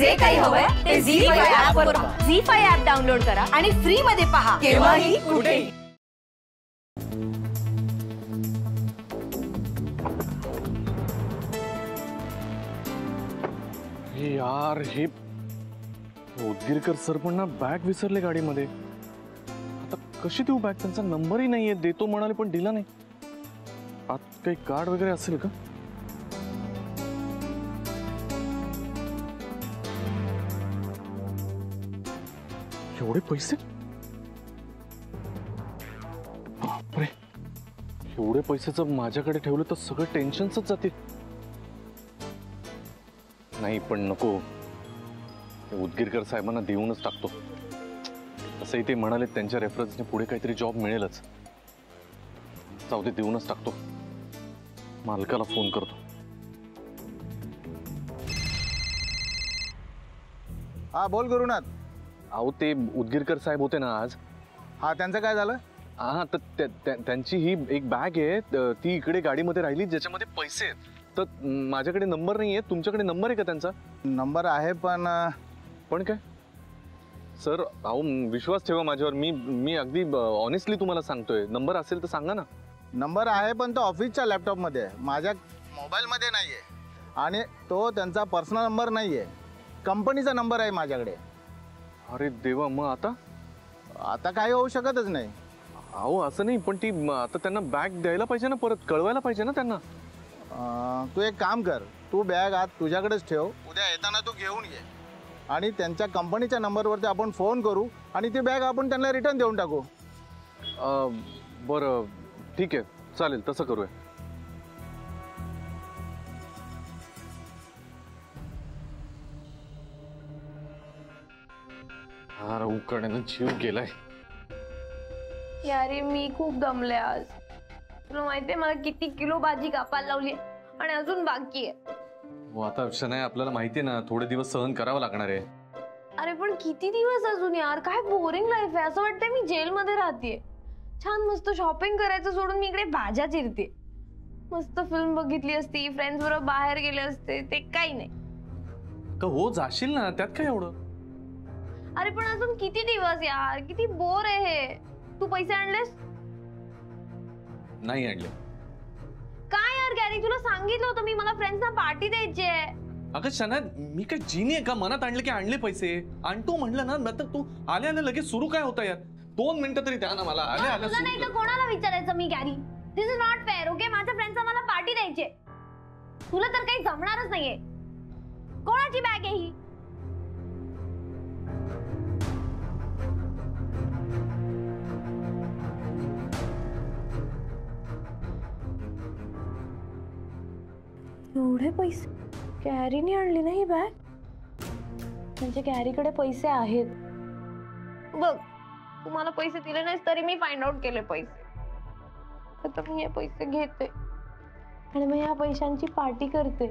जे काही हवंय ते झी5 ऍप वर पहा. झी5 ऍप डाउनलोड करा आणि फ्री मध्ये पहा केव्हाही कुठेही. यार हे उदगीरकर सर पण ना बॅग विसरले गाडीमध्ये. आता कशी देऊ बॅग? त्यांचा नंबरही नाहीये. देतो म्हणाले पण दिला नाही. आत काही कार्ड वगैरे असेल का? एवढे पैसे? बापरे, एवढे पैसे जर माझ्याकडे ठेवले तर सगळं टेन्शनच जातील. नाही पण नको, उदगीरकर साहेबांना देऊनच टाकतो. तसंही ते म्हणाले त्यांच्या रेफरन्सने पुढे काहीतरी जॉब मिळेलच. जाऊ दे, देऊनच टाकतो. मालकाला फोन करतो. हा बोल गुरुनाथ. अहो ते उदगीरकर साहेब होते ना आज. हा, त्यांचं काय झालं? हा, तर त्यांची ही एक बॅग आहे, ती इकडे गाडीमध्ये राहिली ज्याच्यामध्ये पैसे आहेत. तर माझ्याकडे नंबर नाही आहे. तुमच्याकडे नंबर आहे का त्यांचा? नंबर आहे पण काय सर, अहो विश्वास ठेवा माझ्यावर. मी अगदी ऑनेस्टली तुम्हाला सांगतोय. नंबर असेल तर सांगा ना. नंबर आहे पण तो ऑफिसच्या लॅपटॉपमध्ये आहे, माझ्या मोबाईलमध्ये नाही आहे. आणि तो त्यांचा पर्सनल नंबर नाही आहे, कंपनीचा नंबर आहे माझ्याकडे. अरे देवा, मग आता काही होऊ शकतच नाही. अहो असं नाही, पण ती आता त्यांना बॅग द्यायला पाहिजे ना, परत कळवायला पाहिजे ना त्यांना. तू एक काम कर, तू बॅग आज तुझ्याकडेच ठेव. उद्या येताना तू घेऊन ये आणि त्यांच्या कंपनीच्या नंबरवरती आपण फोन करू आणि ती बॅग आपण त्यांना रिटर्न देऊन टाकू. बरं ठीक आहे, चालेल, तसं करूया. अरे उकडण्यानं जीव गेलाय. यारे मी खूप दमले आज. तुला माहितीये मला किती किलो भाजी कापायला लावली आणि अजून बाकी आहे. हो आता नाही, आपल्याला माहितीये ना, थोडे दिवस सहन करावं लागणार आहे. अरे पण किती दिवस अजून यार, काय बोरिंग लाईफ आहे. असं वाटतंय मी जेलमध्ये राहतेय. छान मस्त शॉपिंग करायचं सोडून मी इकडे भाज्या चिरते. मस्त फिल्म बघितली असती, फ्रेंड्स बरोबर बाहेर गेले असते, ते काही नाही. हो जाशील ना, त्यात काय एवढं. अरे पण अजून किती दिवस यार, किती बोर आहे हे. तू पैसे आणलेस? नाही आणले. काय यार गॅरी, तुला सांगितलं होतं मी, मला फ्रेंड्सना पार्टी द्यायची आहे. अगं शना, मी काय जीनी आहे का? मनात आणलं की आणले पैसे. आणतो म्हणलं ना, तर तू आले आले लगेच सुरू काय होतं यार? 2 मिनिटं तरी द्या ना मला. आले आले तुला नाही तर कोणाला विचारायचं मी Gary? This is not fair. Okay, माझ्या फ्रेंड्सना मला पार्टी द्यायची. तुला तर काही जमणारच नाहीये. कोणाची बॅग आहे ही? एवढे पैसे कॅरीने आणली नाही बॅग. म्हणजे कॅरीकडे पैसे आहेत. बघ, तुम्हाला पैसे दिले नाहीस तरी मी फाइंड आउट केले पैसे. आता मी हे पैसे घेते आणि मग या पैशांची पार्टी करते.